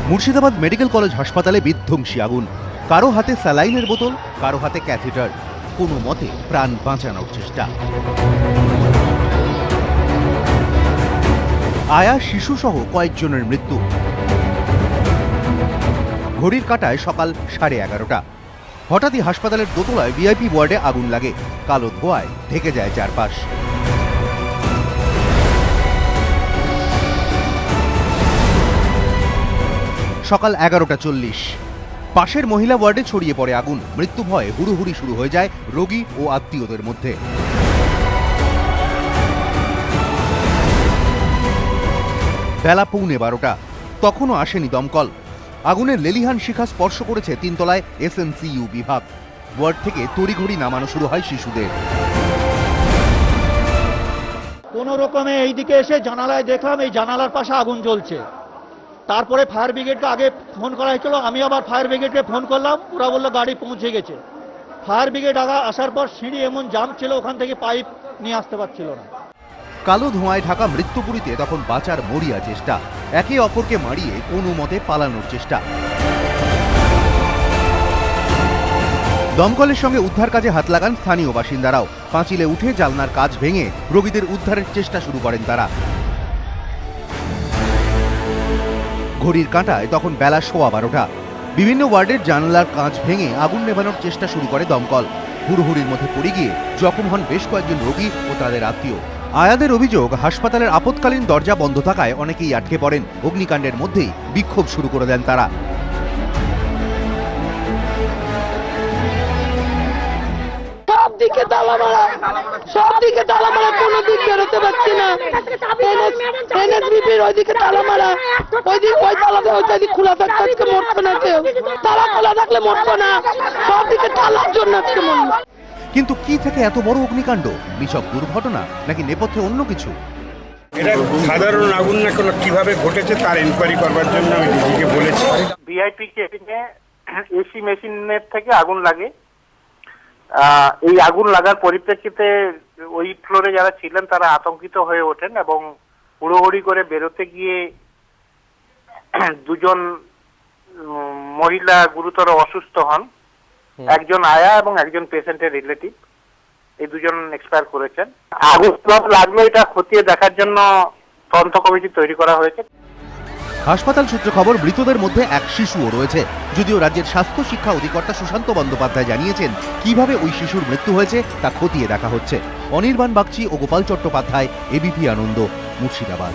Murshidabad medical college হাসপাতালে বিধ্বংসী আগুন। কারো হাতে স্যালাইনের বোতল, কারো হাতে ক্যাথেটার। কোনো মতে প্রাণ বাঁচানোর চেষ্টা। আয়া শিশুসহ কয়েকজনের মৃত্যু। ঘড়ির কাঁটায় সকাল 11:30। হঠাৎই হাসপাতালের দোতলায় ভিআইপি ওয়ার্ডে আগুন লাগে। কালো ধোঁয়ায় ঢেকে যায় চারপাশ। সকাল 11:40। পাশের মহিলা ওয়ার্ডে ছড়িয়ে পড়ে আগুন। মৃত্যু ভয়ে হুড়োহুড়ি শুরু হয়ে যায় রোগী ও আত্মীয়দের মধ্যে। বেলা 11:15। তখনও আসেনি দমকল। আগুনের লেলিহান শিখা স্পর্শ করেছে তিনতলায় এসএনসিইউ বিভাগ। ওয়ার্ড থেকে তড়িঘড়ি নামানো শুরু হয় শিশুদের। কোন রকমে এইদিকে এসে জানালায় দেখলাম এই জানালার পাশে আগুন জ্বলছে। তারপরে ফায়ার ব্রিগেডকে আগে ফোন করা হয়েছিল, আমি আবার ফায়ার ব্রিগেডকে ফোন করলাম, ওরা বললো গাড়ি পৌঁছে গেছে। ফায়ার ব্রিগেড আসার পর সিঁড়ি এমন জাম ছিল, ওখান থেকে পাইপ নিয়ে আসতে পারছিল না। কালো ধোঁয়ায় ঢাকা মৃত্যুপুরীতে তখন বাঁচার মরিয়া চেষ্টা। একে অপরকে মারিয়ে কোনো মতে পালানোর চেষ্টা। দমকলের সঙ্গে উদ্ধার কাজে হাত লাগান স্থানীয় বাসিন্দারাও। পাঁচিলে উঠে জানলার কাজ ভেঙে রোগীদের উদ্ধারের চেষ্টা শুরু করেন তারা। ঘড়ির কাঁটায় তখন বেলা 12:15। বিভিন্ন ওয়ার্ডের জানলার কাঁচ ভেঙে আগুন নেভানোর চেষ্টা শুরু করে দমকল। হুড়োহুড়ির মধ্যে পড়ে গিয়ে জখম হন বেশ কয়েকজন রোগী ও তাদের আত্মীয়। আয়াদের অভিযোগ, হাসপাতালের আপৎকালীন দরজা বন্ধ থাকায় অনেকেই আটকে পড়েন। অগ্নিকাণ্ডের মধ্যেই বিক্ষোভ শুরু করে দেন তারা। সবদিকে তালা মারা, কোনো দিক বেরোতে পারছি না। এনএসবিপির ওইদিকে তালা মারা, ওই তালাতে ওইদিকে খোলা থাকতে আজকে মরতো না কেউ। তালা খোলা থাকলে মরতো না, সবদিকে তালার জন্য আজকে মরল। কিন্তু কি থেকে এত বড় অগ্নিকাণ্ড? নিছক দুর্ঘটনা নাকি নেপথ্যে অন্য কিছু? এটা সাধারণ আগুন না, কোনো কিভাবে ঘটেছে তার এনকোয়ারি করবার জন্য আমি ডিজিকে বলেছি। ভিআইপি কেবিনে এসি মেশিনের থেকে আগুন লাগে। এই আগুন লাগার পরিপ্রেক্ষিতে ওই ফ্লোরে যারা ছিলেন তারা আতঙ্কিত হয়ে ওঠেন এবং হুড়োহুড়ি করে বেরোতে গিয়ে দুজন মহিলা গুরুতর অসুস্থ হন। একজন আয়া এবং একজন পেশেন্টের রিলেটিভ, এই দুজন এক্সপায়ার করেছেন। আগুন লাগলো এটা খতিয়ে দেখার জন্য তদন্ত কমিটি তৈরি করা হয়েছে। হাসপাতাল সূত্রে খবর, মৃতদের মধ্যে এক শিশুও রয়েছে। যদিও রাজ্যের স্বাস্থ্য শিক্ষা অধিকর্তা সুশান্ত বন্দ্যোপাধ্যায় জানিয়েছেন কিভাবে ওই শিশুর মৃত্যু হয়েছে তা খতিয়ে দেখা হচ্ছে। অনির্বাণ বাগচি ও গোপাল চট্টোপাধ্যায়, এবিপি আনন্দ, মুর্শিদাবাদ।